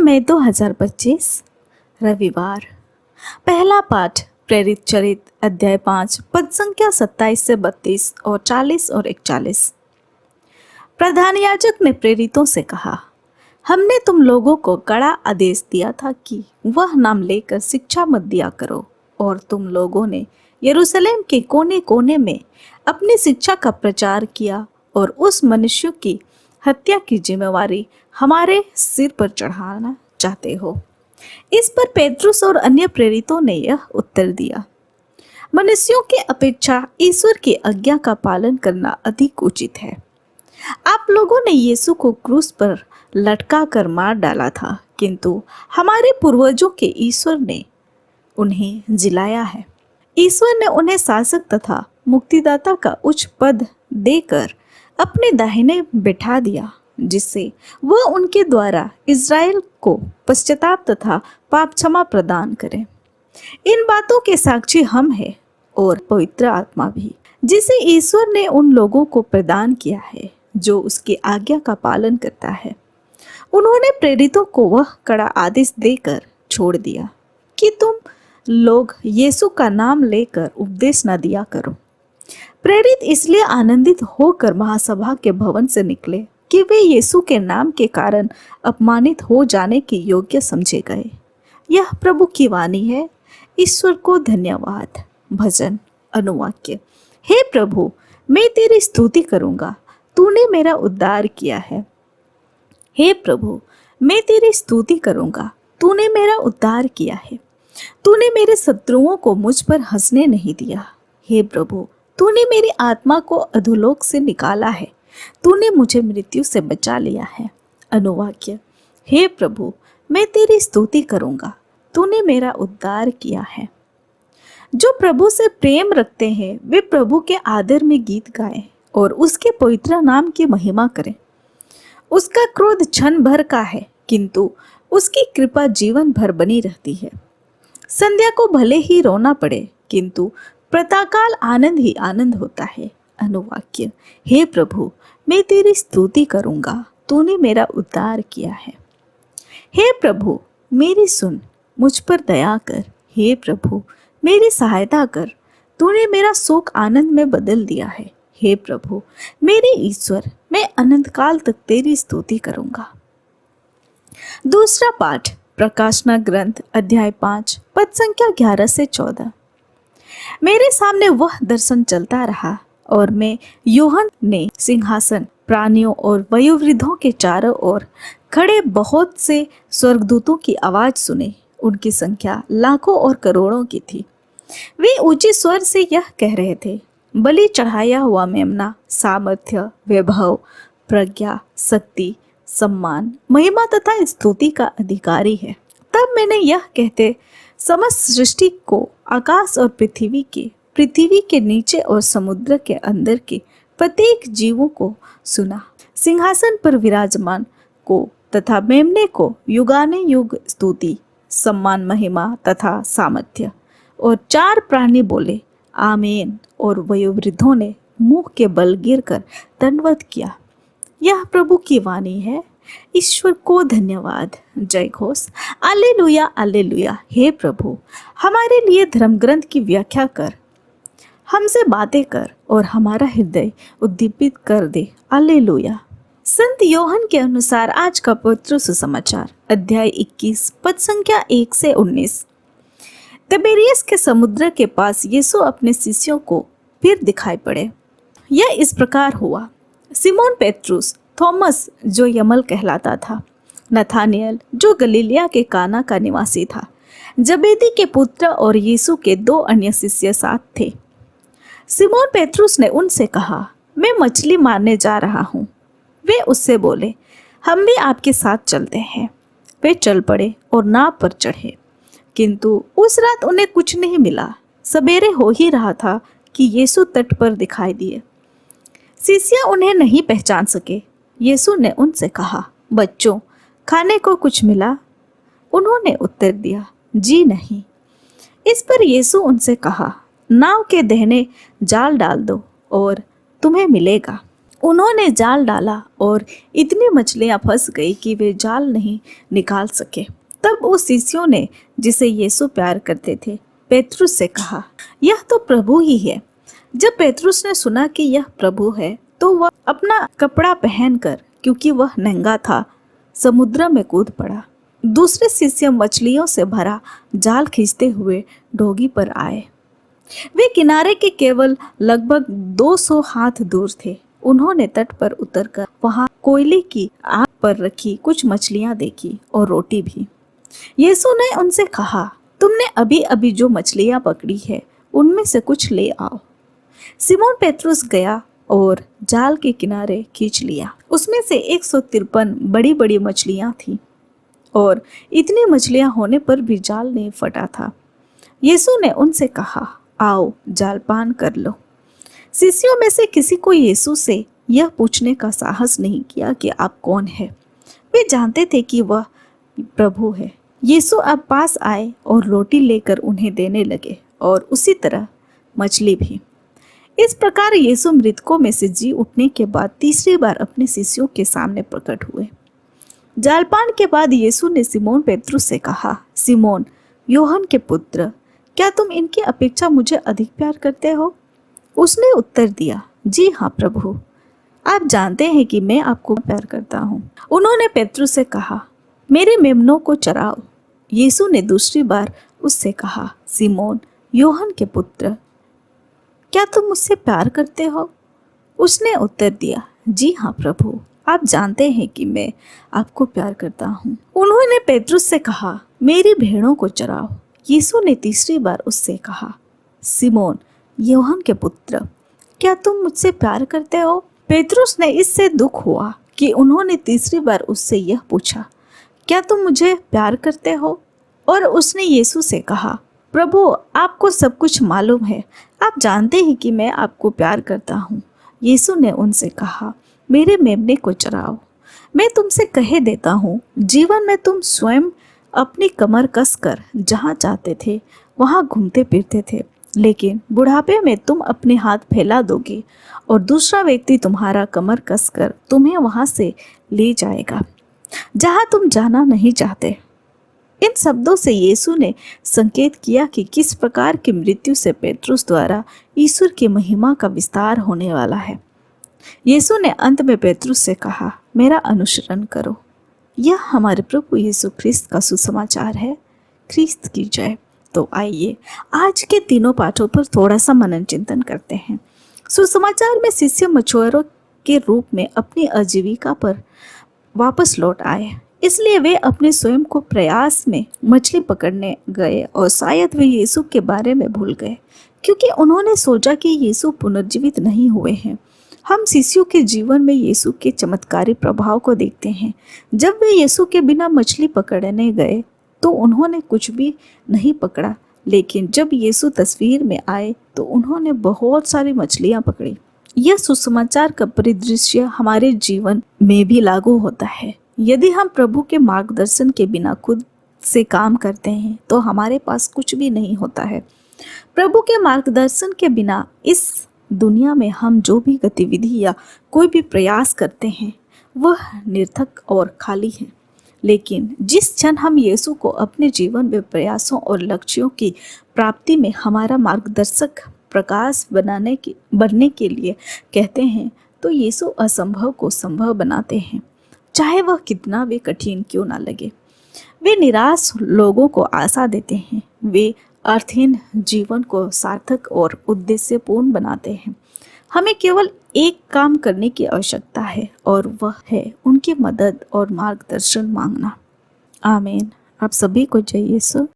मई 2025 रविवार। पहला पाठ प्रेरित चरित अध्याय 5 पद संख्या 27 से 32 और 40 और 41। प्रधान याजक ने प्रेरितों से कहा, हमने तुम लोगों को कड़ा आदेश दिया था कि वह नाम लेकर शिक्षा मत दिया करो, और तुम लोगों ने यरूशलेम के कोने कोने में अपनी शिक्षा का प्रचार किया और उस मनुष्य की हत्या की जिम्मेवारी हमारे सिर पर चढ़ाना चाहते हो। इस पर पेट्रुस और अन्य प्रेरितों ने यह उत्तर दिया, मनुष्यों की अपेक्षा ईश्वर की आज्ञा का पालन करना अधिक उचित है। आप लोगों ने यीशु को क्रूस पर लटका कर मार डाला था, किंतु हमारे पूर्वजों के ईश्वर ने उन्हें जिलाया है। ईश्वर ने उन्हें शासक तथा मुक्तिदाता का उच्च पद देकर अपने दाहिने बैठा दिया, जिससे वह उनके द्वारा इज़राइल को पश्चाताप तथा पाप क्षमा प्रदान करें। इन बातों के साक्षी हम हैं और पवित्र आत्मा भी, जिसे ईश्वर ने उन लोगों को प्रदान किया है जो उसकी आज्ञा का पालन करता है। उन्होंने प्रेरितों को वह कड़ा आदेश देकर छोड़ दिया कि तुम लोग यीशु का नाम लेकर उपदेश न दिया करो। प्रेरित इसलिए आनंदित होकर महासभा के भवन से निकले कि वे यीशु के नाम के कारण अपमानित हो जाने के योग्य समझे गए। यह प्रभु की वाणी है। ईश्वर को धन्यवाद। भजन अनुवाक्य। हे प्रभु, मैं तेरी स्तुति करूंगा, तूने मेरा उद्धार किया है। हे प्रभु, मैं तेरी स्तुति करूंगा, तूने मेरा उद्धार किया है। तूने मेरे शत्रुओं को मुझ पर हंसने नहीं दिया। हे प्रभु, तूने मेरी आत्मा को अधोलोक से निकाला है। तूने मुझे मृत्यु से बचा लिया है। अनुवाक्य। हे प्रभु, मैं तेरी स्तुति करूंगा, तूने मेरा उद्धार किया है। जो प्रभु से प्रेम रखते हैं वे प्रभु के आदर में गीत गाएं और उसके पवित्र नाम की महिमा करें। उसका क्रोध क्षण भर का है, किंतु उसकी कृपा जीवन भर बनी रहती है। संध्या को भले ही रोना पड़े, किंतु प्रातःकाल आनंद ही आनंद होता है। अनुवाक्य। हे प्रभु, मैं तेरी स्तुति करूंगा, तूने मेरा उद्धार किया है। हे प्रभु, मेरी सुन, मुझ पर दया कर। हे प्रभु, मेरी सहायता कर, तूने मेरा शोक आनंद में बदल दिया है। हे प्रभु, मेरे ईश्वर, मैं अनंत काल तक तेरी स्तुति करूंगा। दूसरा पाठ प्रकाशना ग्रंथ अध्याय 5 पद संख्या 11 से 14। मेरे सामने वह दर्शन चलता रहा और मैं यूहन्ना ने सिंहासन, प्राणियों और वयोवृद्धों के चारों ओर खड़े बहुत से स्वर्गदूतों की आवाज सुनी। उनकी संख्या लाखों और करोड़ों की थी। वे ऊंचे स्वर से यह कह रहे थे, बलि चढ़ाया हुआ मेमना सामर्थ्य, वैभव, प्रज्ञा, शक्ति, सम्मान, महिमा तथा स्तुति का अधिकारी है। तब मैंने यह कहते समस्त सृष्टि को, आकाश और पृथ्वी के नीचे और समुद्र के अंदर के प्रत्येक जीवों को सुना। सिंहासन पर विराजमान को तथा मेमने को युगाने युग स्तुति, सम्मान, महिमा तथा सामर्थ्य। और चार प्राणी बोले, आमीन। और वयोवृद्धों ने मुंह के बल गिरकर दंडवत किया। यह प्रभु की वाणी है। ईश्वर को धन्यवाद। जय घोष। alleluia alleluia। हे प्रभु, हमारे लिए धर्म ग्रंथ की व्याख्या कर, हमसे बातें कर और हमारा हृदय उद्दीपित कर दे। alleluia। संत योहन के अनुसार आज का पवित्र सुसमाचार अध्याय 21 पद संख्या 1 से 19। तिबेरियस के समुद्र के पास यीशु अपने शिष्यों को फिर दिखाई पड़े। यह इस प्रकार हुआ। सिमोन पेट्रुस, थॉमस जो यमल कहलाता था, नथानियल जो गलीलिया के काना का निवासी था, जबेदी के पुत्र और यीशु के 2 अन्य शिष्य साथ थे। सिमोन पेट्रुस ने उनसे कहा, मैं मछली मारने जा रहा हूँ। वे उससे बोले, हम भी आपके साथ चलते हैं। वे चल पड़े और नाव पर चढ़े, किंतु उस रात उन्हें कुछ नहीं मिला। सवेरे हो ही रहा था कि यीशु तट पर दिखाई दिए। शिष्य उन्हें नहीं पहचान सके। यीशु ने उनसे कहा, बच्चों, खाने को कुछ मिला? उन्होंने उत्तर दिया, जी नहीं। इस पर यीशु उनसे कहा, नाव के दाहिने जाल डाल दो और तुम्हें मिलेगा। उन्होंने जाल डाला और इतनी मछलियां फंस गई कि वे जाल नहीं निकाल सके। तब उस शिष्यों ने, जिसे यीशु प्यार करते थे, पेतरुस से कहा, यह तो प्रभु ही है। जब पेतरुस ने सुना कि यह प्रभु है, तो वह अपना कपड़ा पहनकर, क्योंकि वह नंगा था, समुद्र में कूद पड़ा। दूसरे शिष्य मछलियों से भरा जाल खींचते हुए डोंगी पर आए। वे किनारे के केवल लगभग 200 हाथ दूर थे। उन्होंने तट पर उतरकर वहां कोयले की आग पर रखी कुछ मछलियां देखी और रोटी भी। यीशु ने उनसे कहा, तुमने अभी अभी जो मछलियां पकड़ी है, उनमें से कुछ ले आओ। सिमोन पेतरुस गया और जाल के किनारे खींच लिया। उसमें से 153 बड़ी बड़ी मछलियां थीं और इतनी मछलियां होने पर भी जाल नहीं फटा था। यीशु ने उनसे कहा, आओ जाल पान कर लो। शिष्यों में से किसी को यीशु से यह पूछने का साहस नहीं किया कि आप कौन हैं। वे जानते थे कि वह प्रभु है। यीशु अब पास आए और रोटी लेकर उन्हें देने लगे और उसी तरह मछली भी। इस प्रकार यीशु मृतकों में से जी उठने के बाद तीसरी बार अपने शिष्यों के सामने प्रकट हुए। जालपान के बाद यीशु ने सिमोन पेतरुस से कहा, सिमोन योहन के पुत्र, क्या तुम इनकी अपेक्षा मुझे अधिक प्यार करते हो? उसने उत्तर दिया, जी हाँ प्रभु, आप जानते हैं कि मैं आपको प्यार करता हूँ। उन्होंने पेतरुस से कहा, मेरे मेमनों को चराओ। यीशु ने दूसरी बार उससे कहा, सिमोन योहन के पुत्र, क्या तुम मुझसे प्यार करते हो? उसने उत्तर दिया, जी हाँ प्रभु, आप जानते हैं कि मैं आपको प्यार करता हूँ। उन्होंने पेतरुस से कहा, मेरी भेड़ों को चराओ। यीशु ने तीसरी बार उससे कहा, सिमोन योहन के पुत्र, क्या तुम मुझसे प्यार करते हो? पेतरुस ने इससे दुख हुआ कि उन्होंने तीसरी बार उससे यह पूछा, क्या तुम मुझे प्यार करते हो? और उसने यीशु से कहा, प्रभु आपको सब कुछ मालूम है, आप जानते हैं कि मैं आपको प्यार करता हूँ। यीशु ने उनसे कहा, मेरे मेमने को चराओ। मैं तुमसे कह देता हूँ, जीवन में तुम स्वयं अपनी कमर कसकर जहाँ चाहते थे वहाँ घूमते फिरते थे, लेकिन बुढ़ापे में तुम अपने हाथ फैला दोगे और दूसरा व्यक्ति तुम्हारा कमर कसकर तुम्हें वहाँ से ले जाएगा जहाँ तुम जाना नहीं चाहते। इन शब्दों से यीशु ने संकेत किया कि किस प्रकार की मृत्यु से पेतरुस द्वारा ईश्वर की महिमा का विस्तार होने वाला है। यीशु ने अंत में पेतरुस से कहा, मेरा अनुसरण करो। यह हमारे प्रभु यीशु ख्रिस्त का सुसमाचार है। ख्रिस्त की जय। तो आइए आज के तीनों पाठों पर थोड़ा सा मनन चिंतन करते हैं। सुसमाचार में शिष्य मछुआरों के रूप में अपनी आजीविका पर वापस लौट आए, इसलिए वे अपने स्वयं को प्रयास में मछली पकड़ने गए और शायद वे यीशु के बारे में भूल गए, क्योंकि उन्होंने सोचा कि यीशु पुनर्जीवित नहीं हुए हैं। हम शिष्यों के जीवन में यीशु के चमत्कारी प्रभाव को देखते हैं। जब वे यीशु के बिना मछली पकड़ने गए तो उन्होंने कुछ भी नहीं पकड़ा, लेकिन जब यीशु तस्वीर में आए तो उन्होंने बहुत सारी मछलियां पकड़ी। यह सुसमाचार का परिदृश्य हमारे जीवन में भी लागू होता है। यदि हम प्रभु के मार्गदर्शन के बिना खुद से काम करते हैं तो हमारे पास कुछ भी नहीं होता है। प्रभु के मार्गदर्शन के बिना इस दुनिया में हम जो भी गतिविधि या कोई भी प्रयास करते हैं वह निरर्थक और खाली है। लेकिन जिस क्षण हम यीशु को अपने जीवन में प्रयासों और लक्ष्यों की प्राप्ति में हमारा मार्गदर्शक प्रकाश बनने के लिए कहते हैं, तो यीशु असंभव को संभव बनाते हैं, चाहे वह कितना भी कठिन क्यों ना लगे। वे निराश लोगों को आशा देते हैं, वे अर्थहीन जीवन को सार्थक और उद्देश्यपूर्ण बनाते हैं। हमें केवल एक काम करने की आवश्यकता है और वह है उनकी मदद और मार्गदर्शन मांगना। आमीन। आप सभी को जय यीशु।